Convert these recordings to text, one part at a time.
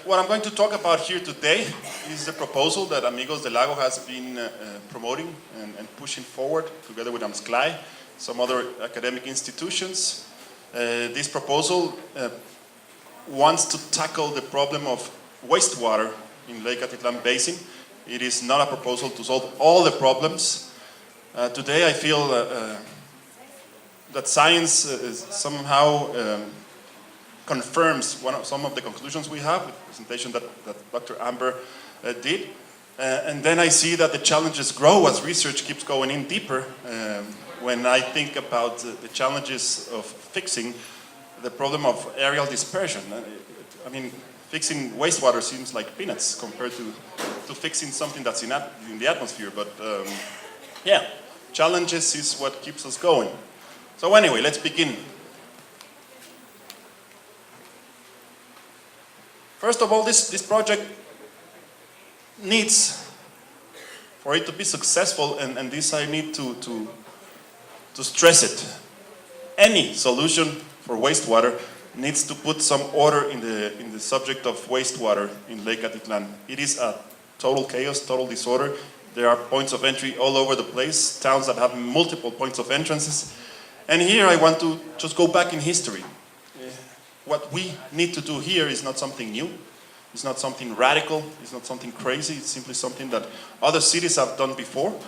What I'm going to talk about here today is the proposal that Amigos del Lago has been promoting and pushing forward together with AMSCLAI, some other academic institutions. This proposal wants to tackle the problem of wastewater in Lake Atitlan Basin. It is not a proposal to solve all the problems. Today I feel that science somehow confirms some of the conclusions we have with the presentation that Dr. Amber did. And then I see that the challenges grow as research keeps going in deeper. When I think about the challenges of fixing the problem of aerial dispersion. I mean, fixing wastewater seems like peanuts compared to fixing something that's in the atmosphere. But yeah, challenges is what keeps us going. So anyway, let's begin. First of all, this project needs, for it to be successful, and this I need to stress it, any solution for wastewater needs to put some order in the subject of wastewater in Lake Atitlan. It is a total chaos, total disorder. There are points of entry all over the place, towns that have multiple points of entrances. And here I want to just go back in history. What we need to do here is not something new. It's not something radical. It's not something crazy. It's simply something that other cities have done before.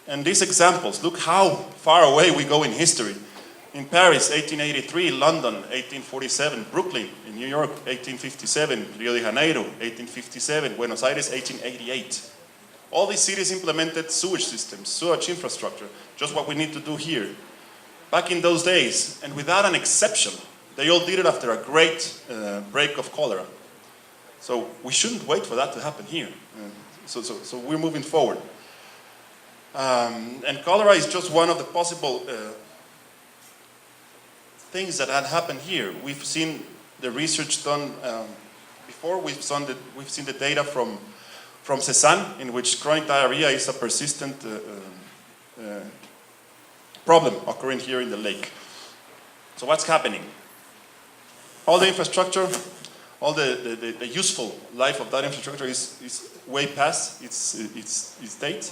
And these examples, look how far away we go in history. In Paris, 1883, London, 1847, Brooklyn, in New York, 1857, Rio de Janeiro, 1857, Buenos Aires, 1888. All these cities implemented sewage systems, sewage infrastructure, just what we need to do here. Back in those days, and without an exception, they all did it after a great break of cholera. So we shouldn't wait for that to happen here. So we're moving forward. And cholera is just one of the possible things that had happened here. We've seen the research done before. We've seen the data from CESAN, in which chronic diarrhea is a persistent problem occurring here in the lake. So what's happening? All the infrastructure, all the useful life of that infrastructure is way past its date.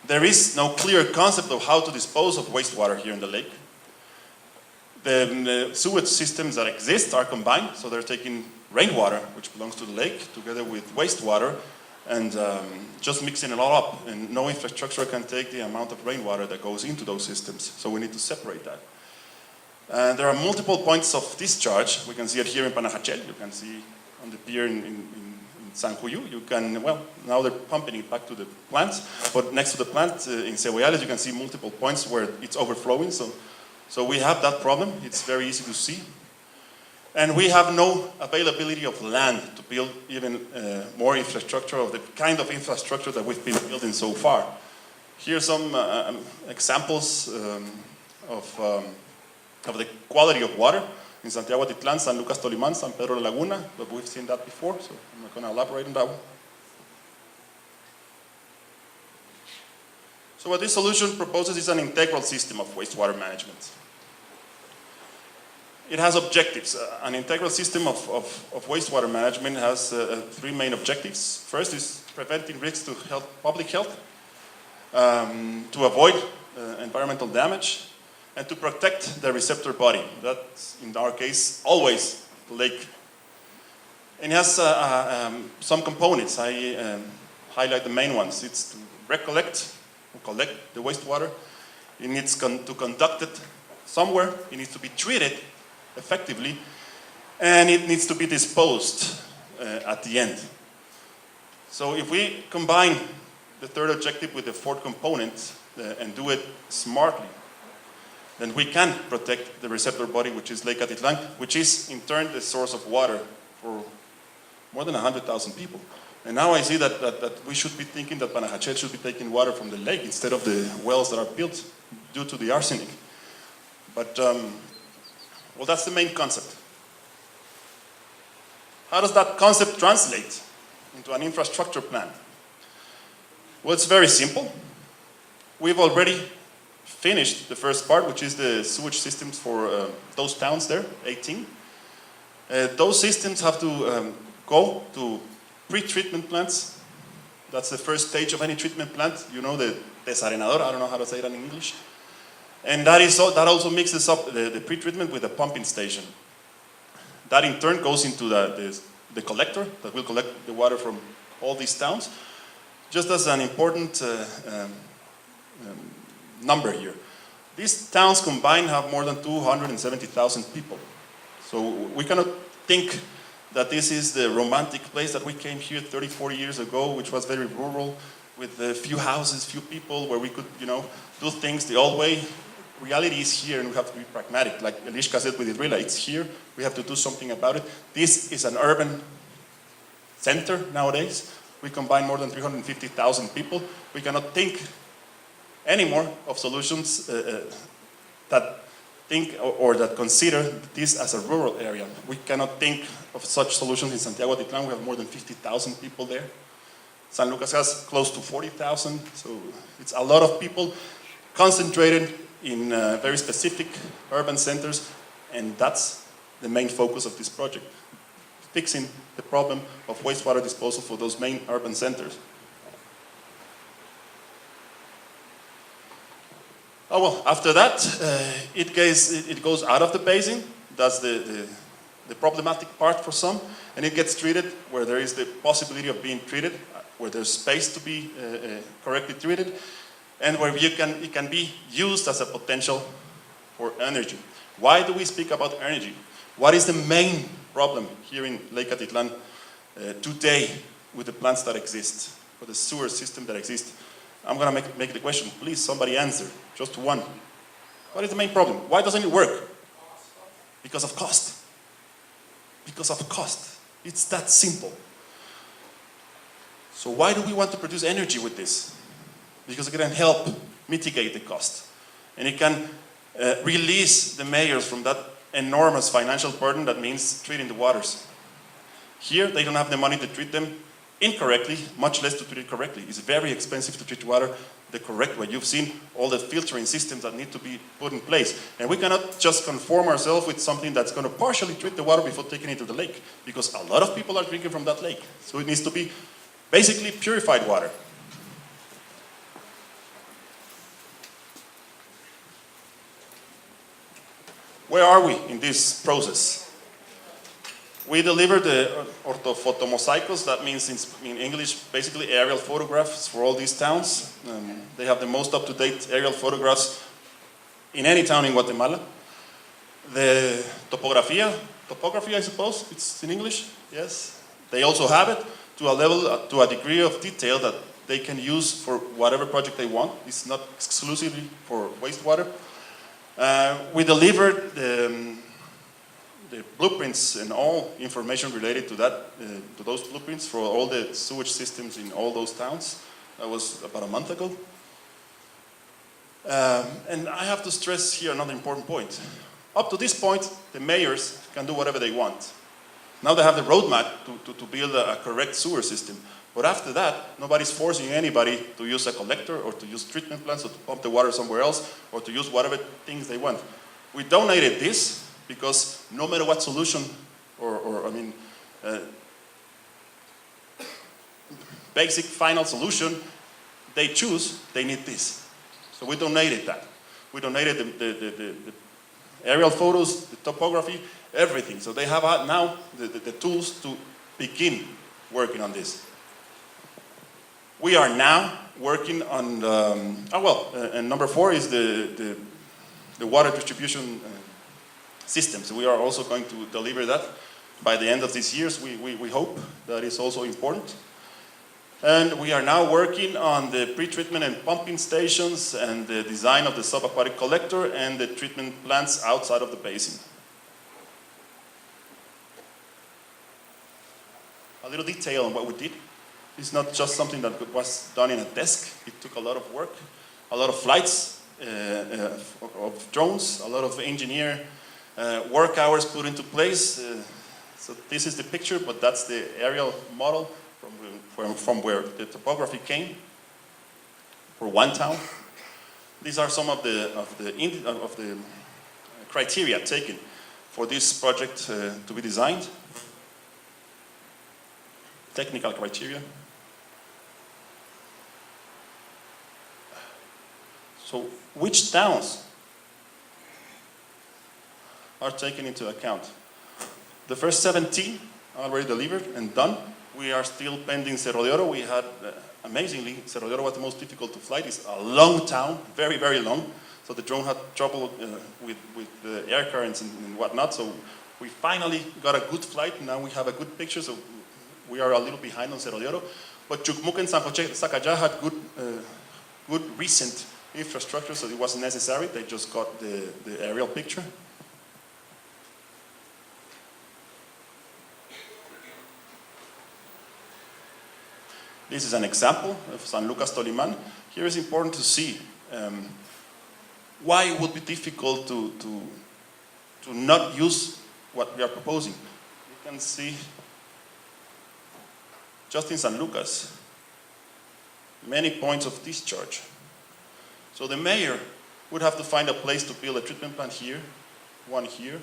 There is no clear concept of how to dispose of wastewater here in the lake. The sewage systems that exist are combined, so they're taking rainwater, which belongs to the lake, together with wastewater, and just mixing it all up. And no infrastructure can take the amount of rainwater that goes into those systems, so we need to separate that. There are multiple points of discharge. We can see it here in Panajachel. You can see on the pier in San Juyu. You can, well, now they're pumping it back to the plant, but next to the plant in Cebollas, you can see multiple points where it's overflowing. So we have that problem. It's very easy to see. And we have no availability of land to build even more infrastructure of the kind of infrastructure that we've been building so far. Here are some examples of the quality of water in Santiago Atitlan, San Lucas Toliman, San Pedro de Laguna, but we've seen that before, so I'm not going to elaborate on that one. So what this solution proposes is an integral system of wastewater management. It has objectives. An integral system of wastewater management has three main objectives. First is preventing risks to public health, to avoid environmental damage, and to protect the receptor body. That's, in our case, always the lake. And it has some components. I highlight the main ones. It's to collect the wastewater. It needs to conduct it somewhere. It needs to be treated effectively. And it needs to be disposed at the end. So if we combine the third objective with the fourth component and do it smartly, then we can protect the receptor body, which is Lake Atitlan, which is in turn the source of water for more than 100,000 people. And now I see that we should be thinking that Panajachel should be taking water from the lake instead of the wells that are built due to the arsenic. But, well, that's the main concept. How does that concept translate into an infrastructure plan? Well, it's very simple. We've already finished the first part, which is the sewage systems for those towns there, 18. Those systems have to go to pre-treatment plants. That's the first stage of any treatment plant. You know, the desarenador, I don't know how to say that in English. And that also mixes up the pre-treatment with the pumping station. That in turn goes into the collector that will collect the water from all these towns. Just as an important number here. These towns combined have more than 270,000 people. So we cannot think that this is the romantic place that we came here 30, 40 years ago, which was very rural, with a few houses, few people, where we could, you know, do things the old way. Reality is here, and we have to be pragmatic. Like Eliška said with Idrila, it's here. We have to do something about it. This is an urban center nowadays. We combine more than 350,000 people. We cannot think anymore of solutions that think or that consider this as a rural area. We cannot think of such solutions in Santiago Atitlan. We have more than 50,000 people there. San Lucas has close to 40,000, so it's a lot of people concentrated in very specific urban centers, and that's the main focus of this project, fixing the problem of wastewater disposal for those main urban centers. Oh well, after that, it goes out of the basin. That's the problematic part for some, and it gets treated where there is the possibility of being treated, where there's space to be correctly treated, and where it can be used as a potential for energy. Why do we speak about energy? What is the main problem here in Lake Atitlan today with the plants that exist, with the sewer system that exists? I'm going to make the question. Please, somebody answer. Just one. What is the main problem? Why doesn't it work? Because of cost. Because of cost. It's that simple. So why do we want to produce energy with this? Because it can help mitigate the cost. And it can release the mayors from that enormous financial burden that means treating the waters. Here, they don't have the money to treat them incorrectly, much less to treat it correctly. It's very expensive to treat water the correct way. You've seen all the filtering systems that need to be put in place. And we cannot just conform ourselves with something that's going to partially treat the water before taking it to the lake, because a lot of people are drinking from that lake. So it needs to be basically purified water. Where are we in this process? We delivered the orthophotomosaicos. That means in English, basically aerial photographs for all these towns. They have the most up-to-date aerial photographs in any town in Guatemala. The topography, I suppose, it's in English, yes. They also have it to a level, to a degree of detail that they can use for whatever project they want. It's not exclusively for wastewater. We delivered the blueprints and all information related to that, to those blueprints for all the sewage systems in all those towns. That was about a month ago. And I have to stress here another important point. Up to this point, the mayors can do whatever they want. Now they have the roadmap to build a correct sewer system. But after that, nobody's forcing anybody to use a collector or to use treatment plants or to pump the water somewhere else or to use whatever things they want. We donated this because no matter what solution basic final solution they choose, they need this. So we donated that. We donated the aerial photos, the topography, everything. So they have now the tools to begin working on this. We are now working on, and number 4 is the water distribution system. So we are also going to deliver that by the end of this year. We hope that is also important. And we are now working on the pre-treatment and pumping stations and the design of the subaquatic collector and the treatment plants outside of the basin. A little detail on what we did. It's not just something that was done in a desk. It took a lot of work, a lot of flights of drones, a lot of engineer work hours put into place. So this is the picture, but that's the aerial model from where the topography came for one town. These are some of the criteria taken for this project to be designed. technical criteria. So which towns are taken into account? The first 17 are already delivered and done. We are still pending Cerro de Oro. We had, amazingly, Cerro de Oro was the most difficult to fly. It's a long town, very, very long. So the drone had trouble with the air currents and whatnot. So we finally got a good flight. Now we have a good picture. So we are a little behind on Cerro de Oro. But Chucmuc and San Jose Sacajá had good recent infrastructure, so it wasn't necessary. They just got the aerial picture. This is an example of San Lucas Toliman. Here is important to see why it would be difficult to not use what we are proposing. You can see just in San Lucas, many points of discharge. So the mayor would have to find a place to build a treatment plant here, one here,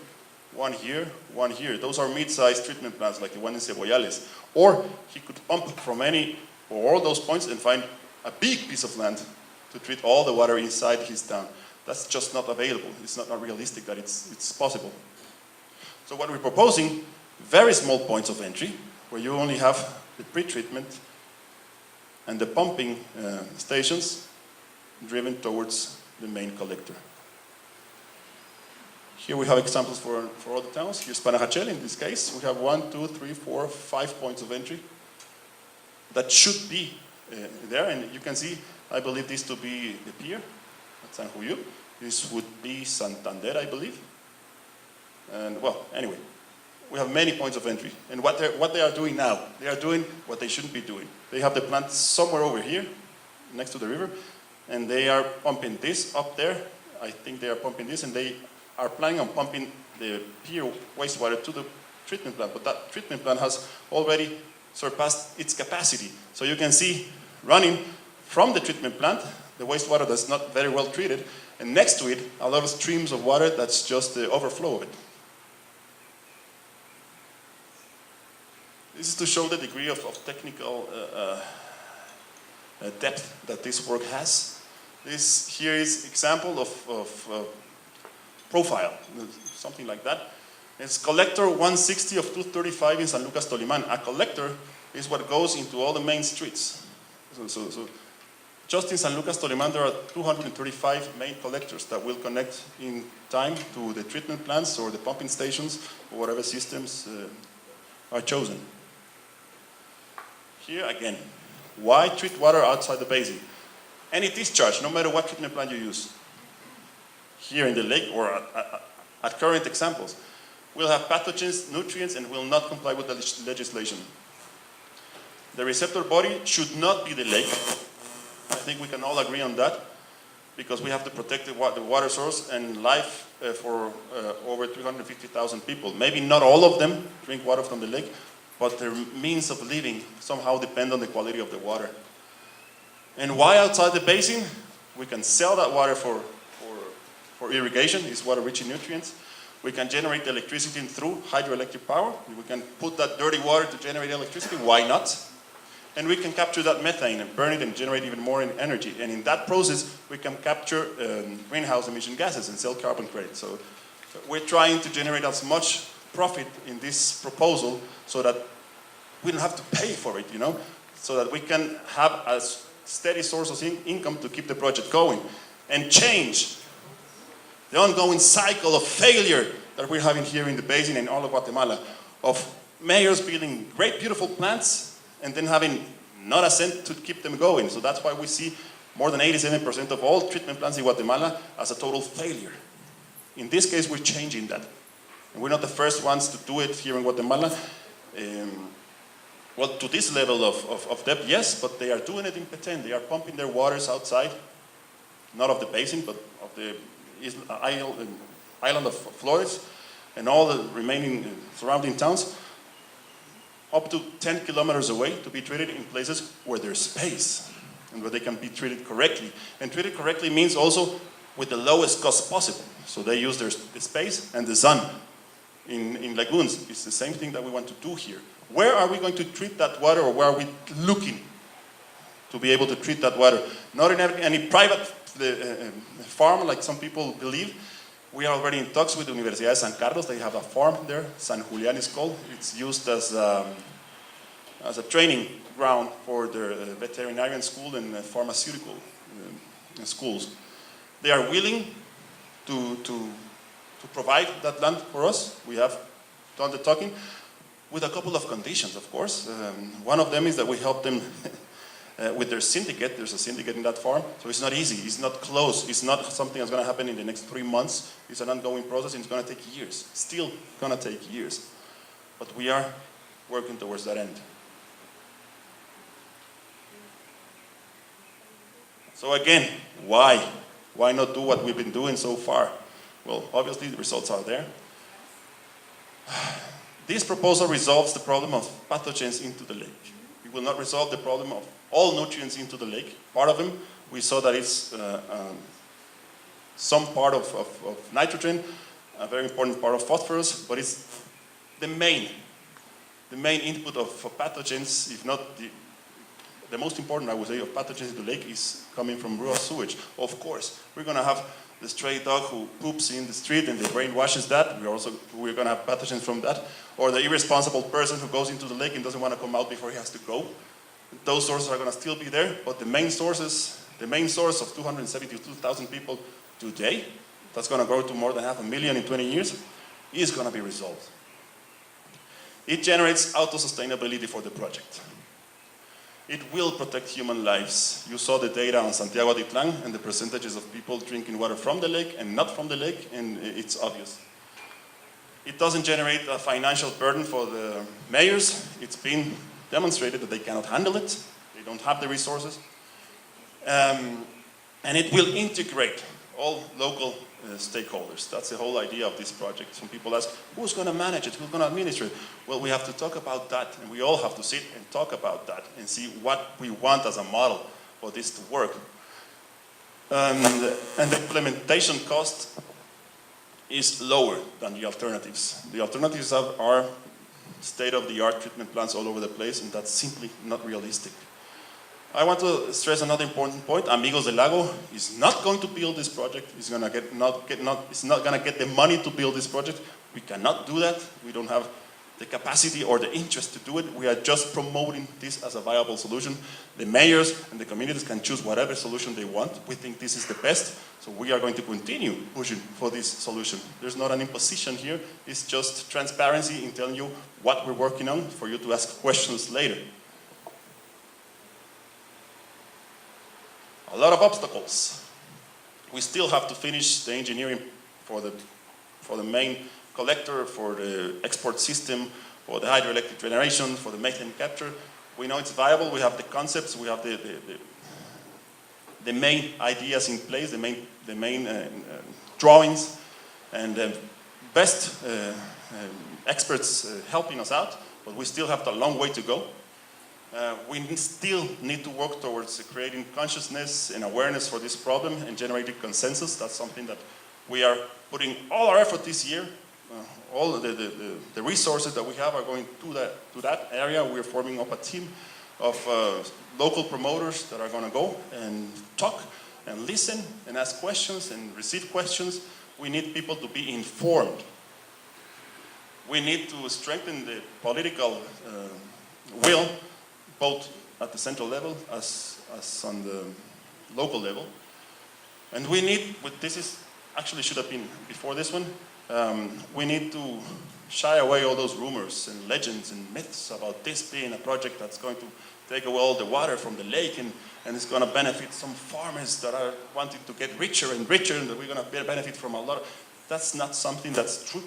one here, one here. Those are mid-sized treatment plants like the one in Cebollales. Or he could pump from any or all those points and find a big piece of land to treat all the water inside his town. That's just not available. It's not realistic that it's possible. So what we're proposing, very small points of entry, where you only have the pre-treatment and the pumping stations driven towards the main collector. Here we have examples for all the towns. Here's Panajachel in this case. We have 1, 2, 3, 4, 5 points of entry that should be there. And you can see, I believe this to be the pier at San Julio. This would be Santander, I believe. And well, anyway, we have many points of entry. And what they are doing now, they are doing what they shouldn't be doing. They have the plant somewhere over here, next to the river, and they are pumping this up there. I think they are pumping this, and they are planning on pumping the pier wastewater to the treatment plant. But that treatment plant has already surpassed its capacity. So you can see running from the treatment plant, the wastewater that's not very well treated, and next to it, a lot of streams of water that's just the overflow of it. This is to show the degree of technical depth that this work has. This here is example of profile, something like that. It's collector 160 of 235 in San Lucas Toliman. A collector is what goes into all the main streets. So just in San Lucas Toliman, there are 235 main collectors that will connect in time to the treatment plants or the pumping stations or whatever systems are chosen. Here again, why treat water outside the basin? Any discharge, no matter what treatment plant you use, here in the lake or at current examples, will have pathogens, nutrients, and will not comply with the legislation. The receptor body should not be the lake. I think we can all agree on that, because we have to protect the water source and life for over 350,000 people. Maybe not all of them drink water from the lake, but their means of living somehow depend on the quality of the water. And why outside the basin? We can sell that water for irrigation. It's water rich in nutrients. We can generate electricity through hydroelectric power. We can put that dirty water to generate electricity. Why not? And we can capture that methane and burn it and generate even more energy. And in that process, we can capture greenhouse emission gases and sell carbon credits. So we're trying to generate as much profit in this proposal so that we don't have to pay for it, so that we can have a steady source of income to keep the project going and change the ongoing cycle of failure that we're having here in the basin and all of Guatemala, of mayors building great, beautiful plants and then having not a cent to keep them going. So that's why we see more than 87% of all treatment plants in Guatemala as a total failure. In this case, we're changing that. And we're not the first ones to do it here in Guatemala. Well, to this level of depth, yes, but they are doing it in Petén. They are pumping their waters outside, not of the basin, but of the island of Flores and all the remaining surrounding towns, up to 10 kilometers away to be treated in places where there's space and where they can be treated correctly. And treated correctly means also with the lowest cost possible. So they use the space and the sun in lagoons. It's the same thing that we want to do here. Where are we going to treat that water, or where are we looking to be able to treat that water? Not in any private farm like some people believe. We are already in talks with the Universidad de San Carlos. They have a farm there, San Julián is called. It's used as a training ground for their veterinarian school and pharmaceutical schools. They are willing to provide that land for us. We have done the talking with a couple of conditions, of course. One of them is that we help them with their syndicate. There's a syndicate in that farm, so it's not easy. It's not close. It's not something that's going to happen in the next 3 months. It's an ongoing process, and it's going to take years. Still going to take years. But we are working towards that end. So again, why? Why not do what we've been doing so far? Well, obviously the results are there. This proposal resolves the problem of pathogens into the lake. It will not resolve the problem of all nutrients into the lake. Part of them, we saw that it's some part of nitrogen, a very important part of phosphorus, but it's the main input of pathogens, if not the most important, I would say, of pathogens in the lake is coming from raw sewage. Of course, we're going to have the stray dog who poops in the street and the brain washes that. We're going to have pathogens from that. Or the irresponsible person who goes into the lake and doesn't want to come out before he has to go. Those sources are going to still be there, but the main source of 272,000 people today, that's going to grow to more than 500,000 in 20 years, is going to be resolved. It generates auto-sustainability for the project. It will protect human lives. You saw the data on Santiago Atitlan and the percentages of people drinking water from the lake and not from the lake, and it's obvious. It doesn't generate a financial burden for the mayors. It's been demonstrated that they cannot handle it. They don't have the resources. And it will integrate all local stakeholders. That's the whole idea of this project. Some people ask, who's going to manage it? Who's going to administrate it? Well, we have to talk about that, and we all have to sit and talk about that and see what we want as a model for this to work. And the implementation cost is lower than the alternatives. The alternatives are state-of-the-art treatment plants all over the place, and that's simply not realistic. I want to stress another important point. Amigos del Lago is not going to build this project. It's not going to get the money to build this project. We cannot do that. We don't have the capacity or the interest to do it. We are just promoting this as a viable solution. The mayors and the communities can choose whatever solution they want. We think this is the best, so we are going to continue pushing for this solution. There's not an imposition here. It's just transparency in telling you what we're working on for you to ask questions later. A lot of obstacles. We still have to finish the engineering for the main collector, for the export system, for the hydroelectric generation, for the methane capture. We know it's viable. We have the concepts. We have the main ideas in place, the main drawings, and the best experts helping us out. But we still have a long way to go. We still need to work towards creating consciousness and awareness for this problem and generating consensus. That's something that we are putting all our effort this year. All the resources that we have are going to that area. We're forming up a team of local promoters that are going to go and talk and listen and ask questions and receive questions. We need people to be informed. We need to strengthen the political will, both at the central level as on the local level. And we need, this is actually should have been before this one, we need to shy away all those rumors and legends and myths about this being a project that's going to take away all the water from the lake and it's going to benefit some farmers that are wanting to get richer and richer and that we're going to benefit from a lot. That's not something that's true.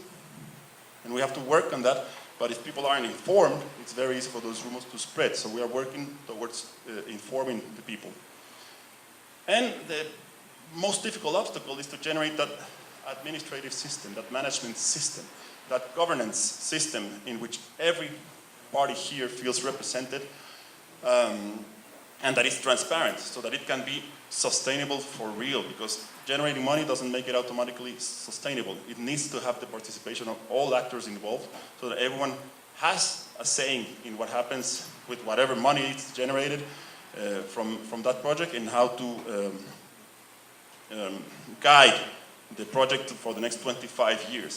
And we have to work on that. But if people aren't informed, it's very easy for those rumors to spread. So we are working towards informing the people. And the most difficult obstacle is to generate that administrative system, that management system, that governance system in which every party here feels represented and that is transparent so that it can be sustainable for real, because generating money doesn't make it automatically sustainable. It needs to have the participation of all actors involved so that everyone has a saying in what happens with whatever money is generated from that project, and how to guide the project for the next 25 years.